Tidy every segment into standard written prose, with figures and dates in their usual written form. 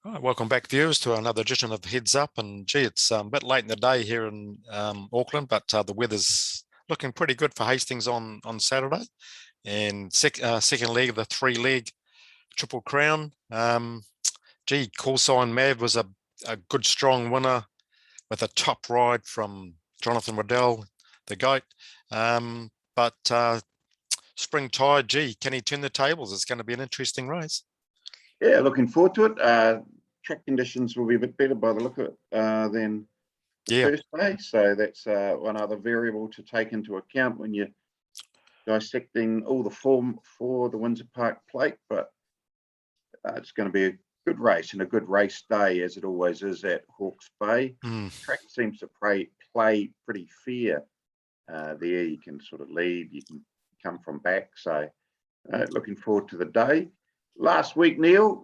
Right, welcome back, viewers, to another edition of Heads Up. And gee, it's a bit late in the day here in Auckland, but the weather's looking pretty good for Hastings on Saturday. And second leg of the three-leg Triple Crown. Call Sign Mav was a good, strong winner with a top ride from Jonathan Riddell, the goat. But Spring Tide, can he turn the tables? It's going to be an interesting race. Yeah, looking forward to it. Track conditions will be a bit better by the look of it than the first day. So that's one other variable to take into account when you're dissecting all the form for the Windsor Park Plate. But it's going to be a good race and a good race day, as it always is at Hawke's Bay. Track seems to play pretty fair there. You can sort of lead, you can come from back. So looking forward to the day. Last week, Neil,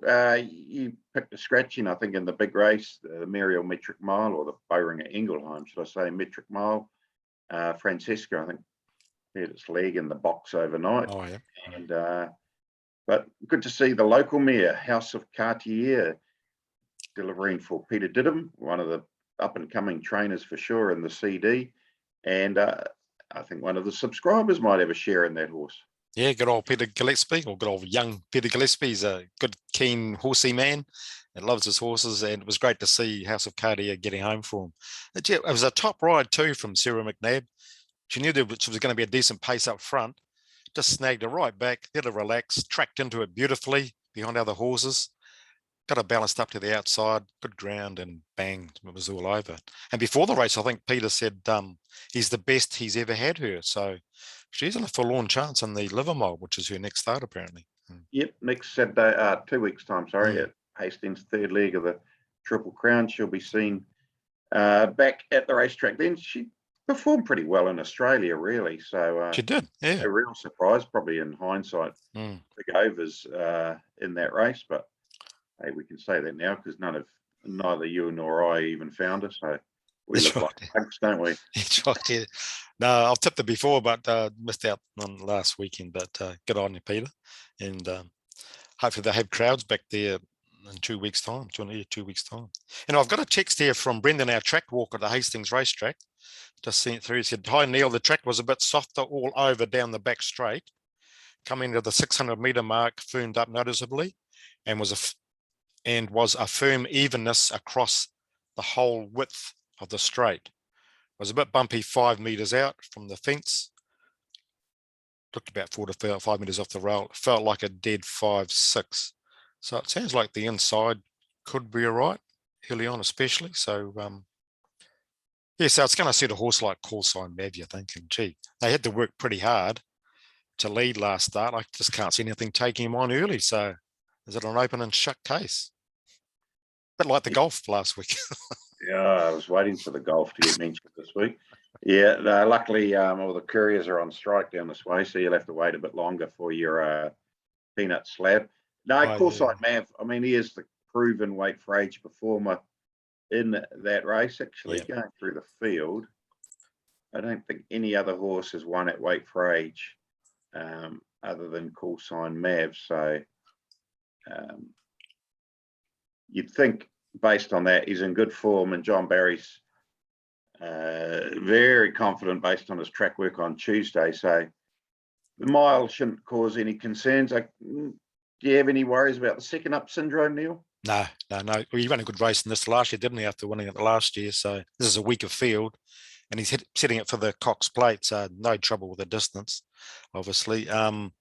you picked a scratching, I think, in the big race, the Muriel Metric Mile, or the Boehringer Ingelheim, should I say, Metric Mile. Francesca, I think, had its leg in the box overnight. Oh, yeah. And but good to see the local mare, House of Cartier, delivering for Peter Diddham, one of the up-and-coming trainers for sure in the CD. And I think one of the subscribers might have a share in that horse. Yeah, good old Peter Gillespie, or good old young Peter Gillespie. He's a good, keen, horsey man and loves his horses. And it was great to see House of Cartier getting home for him. It was a top ride too from Sarah McNabb. She knew there was going to be a decent pace up front. Just snagged her right back, let her relax, tracked into it beautifully behind other horses. Got her balanced up to the outside, good ground, and bang, it was all over. And before the race, I think Peter said he's the best he's ever had her. So she's in a forlorn chance in the Livermore, which is her next start, apparently. Yep, next Saturday, 2 weeks' time, sorry, at Hastings' third leg of the Triple Crown. She'll be seen back at the racetrack. Then she performed pretty well in Australia, really. So she did, yeah. A real surprise, probably in hindsight, big overs in that race. But hey, we can say that now because neither you nor I even found her. So we look like punks, don't we? That's right, yeah. No, I've tipped it before, but missed out on last weekend. But good on you, Peter. And hopefully they have crowds back there in 2 weeks' time, 2 weeks' time. And I've got a text here from Brendan, our track walker at the Hastings racetrack. Just seen it through. He said, "Hi, Neil, the track was a bit softer all over down the back straight. Coming to the 600-metre mark, firmed up noticeably and was a firm evenness across the whole width of the straight. It was a bit bumpy 5 metres out from the fence. Looked about 4 to 5 metres off the rail. It felt like a dead 5-6. So it sounds like the inside could be all right, early on especially. So, yeah, so it's going to suit a horse like Call Sign Mav, you think. And gee, they had to work pretty hard to lead last start. I just can't see anything taking him on early. So is it an open and shut case? A bit like the golf last week. Yeah, I was waiting for the golf to get mentioned this week. Yeah, luckily all the couriers are on strike down this way, so you'll have to wait a bit longer for your peanut slab. No, Call Sign Mav, I mean, he is the proven weight for age performer in that race, actually. Going through the field, I don't think any other horse has won at weight for age other than Call Sign Mav. So you'd think, based on that, he's in good form, and John Barry's very confident based on his track work on Tuesday. So the mile shouldn't cause any concerns. Do you have any worries about the second up syndrome, Neil? No. Well, he ran a good race in this last year, didn't he, after winning it the last year? So this is a weaker field, and he's setting it for the Cox Plate, so no trouble with the distance, obviously. The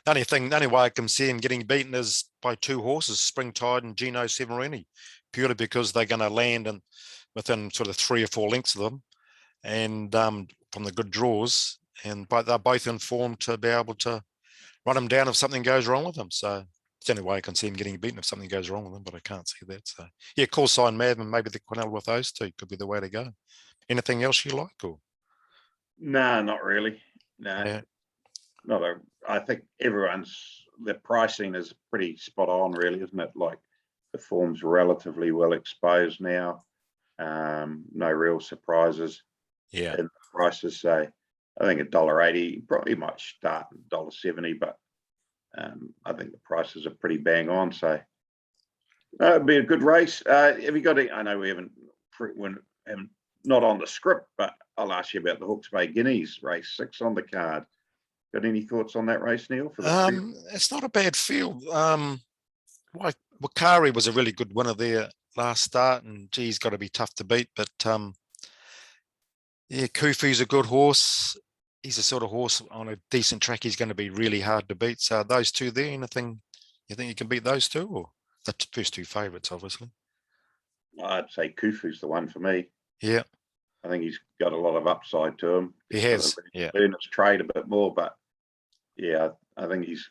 only way I can see him getting beaten is by 2 horses, Spring Tide and Gino Severini, purely because they're going to land within sort of 3 or 4 lengths of them, and from the good draws, but they're both informed to be able to run him down if something goes wrong with them. So it's the only way I can see him getting beaten if something goes wrong with him, but I can't see that. So yeah, Call Sign Mav and maybe the Quinella with those 2 could be the way to go. Anything else you like? Or no, not really. No, I think the pricing is pretty spot on, really, isn't it? Like, the form's relatively well exposed now. No real surprises in the prices. So I think $1.80 probably might start at $1.70, but I think the prices are pretty bang on. So It'd be a good race. Have you got I know we haven't not on the script, but I'll ask you about the Hawke's Bay Guineas race 6 on the card. Got any thoughts on that race, Neil? It's not a bad field. Wakari was a really good winner there last start, and he's got to be tough to beat. But yeah, Kufu's a good horse. He's a sort of horse on a decent track. He's going to be really hard to beat. So those two there, anything you think you can beat those two, or the first two favourites, obviously? I'd say Kufu's the one for me. Yeah, I think he's got a lot of upside to him. He has. Yeah, learn his trade a bit more, but yeah, I think he's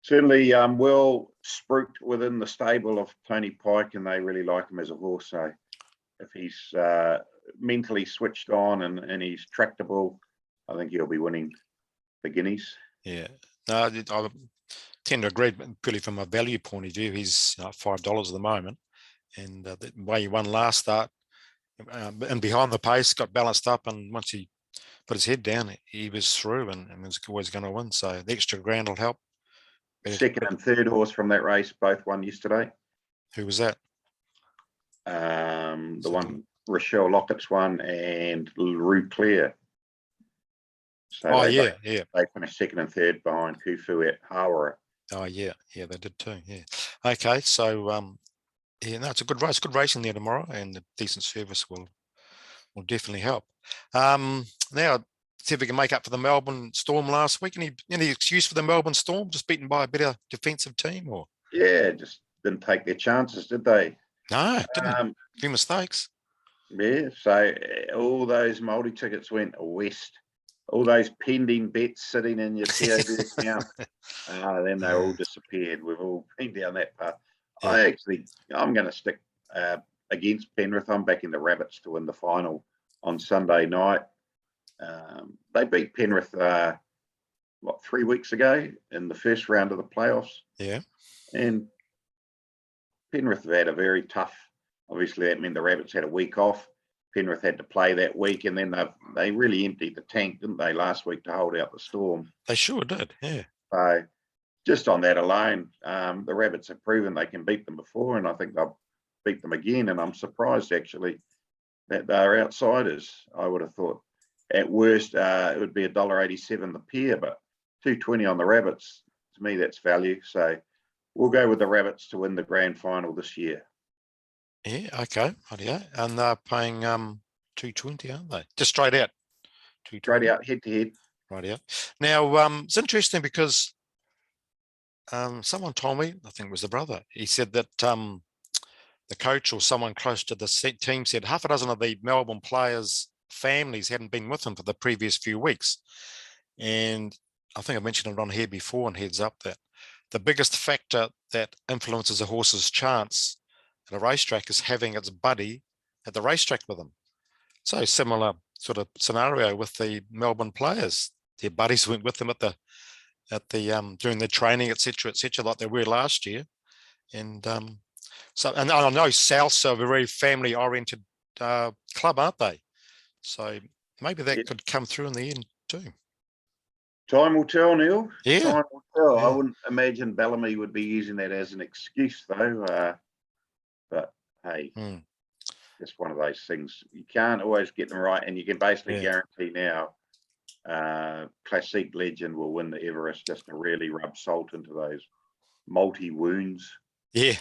certainly well spruiked within the stable of Tony Pike, and they really like him as a horse. So if he's mentally switched on and he's tractable, I think he'll be winning the Guineas. Yeah, no, I tend to agree, purely from a value point of view. He's $5 at the moment, and the way he won last start, and behind the pace, got balanced up, and once he put his head down, he was through and was always going to win. So the extra grand will help. Second and third horse from that race both won yesterday. Who was that? The one Rochelle Lockett's won, and Rue Claire. So yeah. They finished second and third behind Kufu at Hawera. Oh yeah, they did too. Yeah. Okay, so it's a good race. Good racing there tomorrow, and the decent service will definitely help. Now, see if we can make up for the Melbourne Storm last week. Any excuse for the Melbourne Storm? Just beaten by a better defensive team, or? Yeah, just didn't take their chances, did they? No, didn't. A few mistakes. Yeah, so all those multi-tickets went west. All those pending bets sitting in your TOB account, then they all disappeared. We've all been down that path. Yeah. I'm going to stick against Penrith. I'm backing the Rabbits to win the final on Sunday night. They beat Penrith, 3 weeks ago in the first round of the playoffs. Yeah. And Penrith have had a very tough, obviously that meant the Rabbits had a week off. Penrith had to play that week, and then they really emptied the tank, didn't they, last week to hold out the Storm? They sure did, yeah. So just on that alone, the Rabbits have proven they can beat them before, and I think they'll beat them again. And I'm surprised, actually, that they're outsiders. I would have thought at worst it would be $1.87 the pair, but $2.20 on the Rabbits. To me, that's value. So we'll go with the Rabbits to win the grand final this year. Yeah, okay. Yeah. And they're paying $2.20, aren't they? Just straight out. Straight out, head to head. Right out. Now, it's interesting because someone told me, I think it was the brother, he said that the coach or someone close to the team said half a dozen of the Melbourne players' families hadn't been with them for the previous few weeks. And I think I mentioned it on here before and heads up that the biggest factor that influences a horse's chance at a racetrack is having its buddy at the racetrack with them. So similar sort of scenario with the Melbourne players. Their buddies went with them at the during their training, etc., like they were last year. And and I know Souths are a very family-oriented club, aren't they? So maybe that could come through in the end too. Time will tell, Neil. Yeah. Time will tell. Yeah. I wouldn't imagine Bellamy would be using that as an excuse, though. But hey, it's one of those things. You can't always get them right, and you can basically guarantee now Classique Legend will win the Everest just to really rub salt into those multi-wounds. Yeah.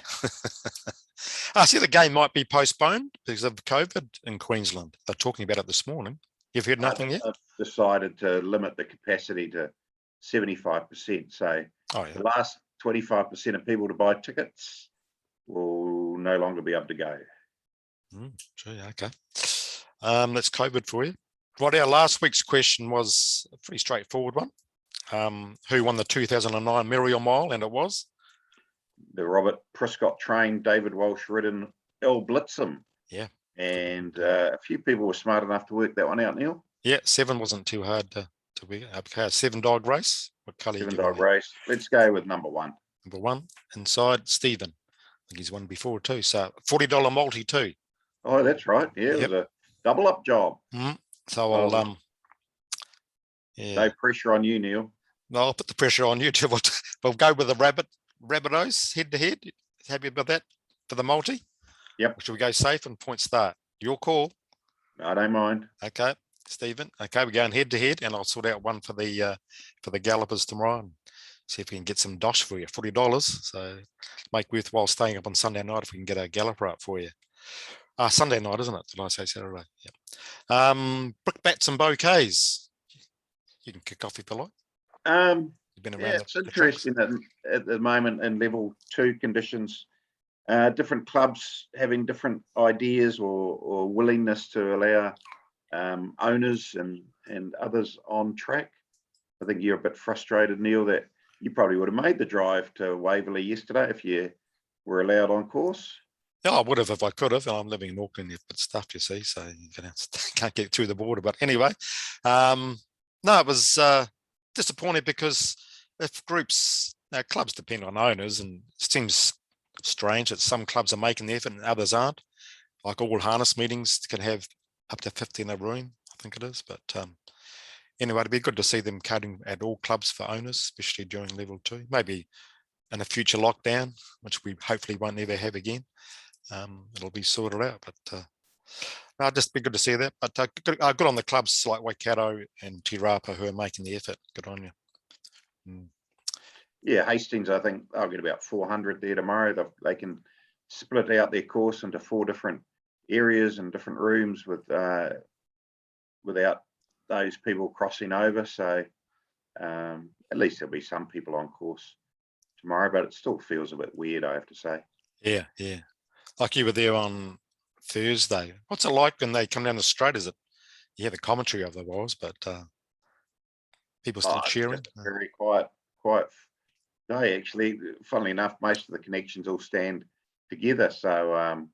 I see the game might be postponed because of COVID in Queensland. They're talking about it this morning. You've heard nothing yet? I've decided to limit the capacity to 75%. So the last 25% of people to buy tickets will no longer be able to go. Gee, okay. That's COVID for you. Right, our last week's question was a pretty straightforward one. Who won the 2009 Muriel Mile? And it was? The Robert Prescott trained, David Walsh ridden El Blitzum. Yeah. And a few people were smart enough to work that one out, Neil. Yeah, 7 wasn't too hard to be. Okay, 7-dog race. What colour? 7-dog race. Let's go with number 1. Number 1 inside Stephen. I think he's won before too. So $40 multi too. Oh, that's right. Yeah, it was a double up job. So I'll no pressure on you, Neil. No, I'll put the pressure on you too. We'll go with the Rabbitohs head to head. Happy about that? for the multi? Yep. Or should we go safe and point start? Your call. I don't mind. Okay, Stephen. Okay, we're going head to head, and I'll sort out one for the gallopers tomorrow and see if we can get some dosh for you, $40. So make worthwhile staying up on Sunday night if we can get a galloper up for you. Sunday night, isn't it? Did I say Saturday? Yeah. Brickbats and bouquets. You can kick off if you like. You've been around it's interesting at the moment in level 2 conditions. Different clubs having different ideas or willingness to allow owners and others on track. I think you're a bit frustrated, Neil, that you probably would have made the drive to Waverley yesterday if you were allowed on course. Yeah, I would have if I could have. I'm living in Auckland, but stuff, you see, so you can't get through the border. But anyway, no, it was disappointed because if groups, clubs depend on owners, and it seems strange that some clubs are making the effort and others aren't. Like all harness meetings can have up to 50 in a room, I think it is. But anyway, it'd be good to see them cutting at all clubs for owners, especially during level 2. Maybe in a future lockdown, which we hopefully won't ever have again. It'll be sorted out, but no, just be good to see that. But good on the clubs like Waikato and Te Rapa who are making the effort. Good on you. Yeah, Hastings, I think I'll get about 400 there tomorrow. They can split out their course into 4 different areas and different rooms without those people crossing over. So at least there'll be some people on course tomorrow, but it still feels a bit weird, I have to say. Yeah. Like you were there on Thursday. What's it like when they come down the straight? Is it, you hear the commentary of the was, but people still cheering? Very quiet day, actually. Funnily enough, most of the connections all stand together. So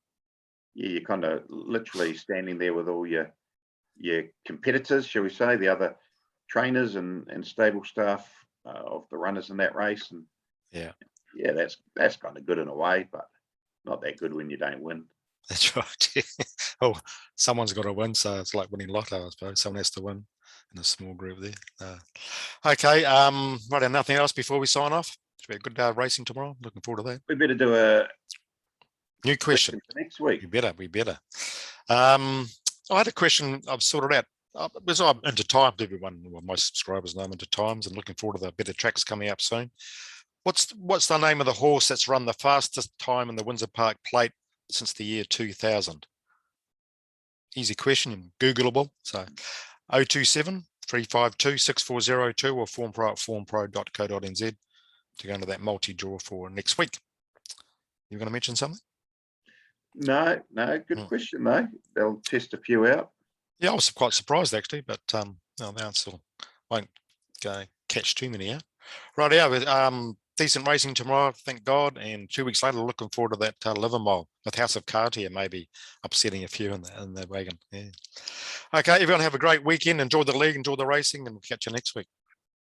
you're kind of literally standing there with all your competitors, shall we say, the other trainers and stable staff of the runners in that race. And yeah, that's kind of good in a way, but not that good when you don't win. That's right. Oh, someone's got to win, so it's like winning lotto, I suppose. Someone has to win in a small group there. Okay, right, nothing else before we sign off? It's be a good day of racing tomorrow. Looking forward to that. We better do a new question for next week. We better. I had a question I've sorted out. Because I'm into time, everyone, well, my subscribers know I'm into times and looking forward to the better tracks coming up soon. What's the name of the horse that's run the fastest time in the Windsor Park Plate since the year 2000? Easy question, Googleable. So 027 352 6402 or formpro.co.nz to go into that multi-draw for next week. You're going to mention something? No, good question though. They'll test a few out. Yeah, I was quite surprised actually, but no, the answer won't catch too many out. Right, decent racing tomorrow, thank God, and 2 weeks later, looking forward to that Livermore with House of Cartier maybe upsetting a few in the wagon. Yeah. Okay, everyone have a great weekend. Enjoy the league, enjoy the racing, and we'll catch you next week.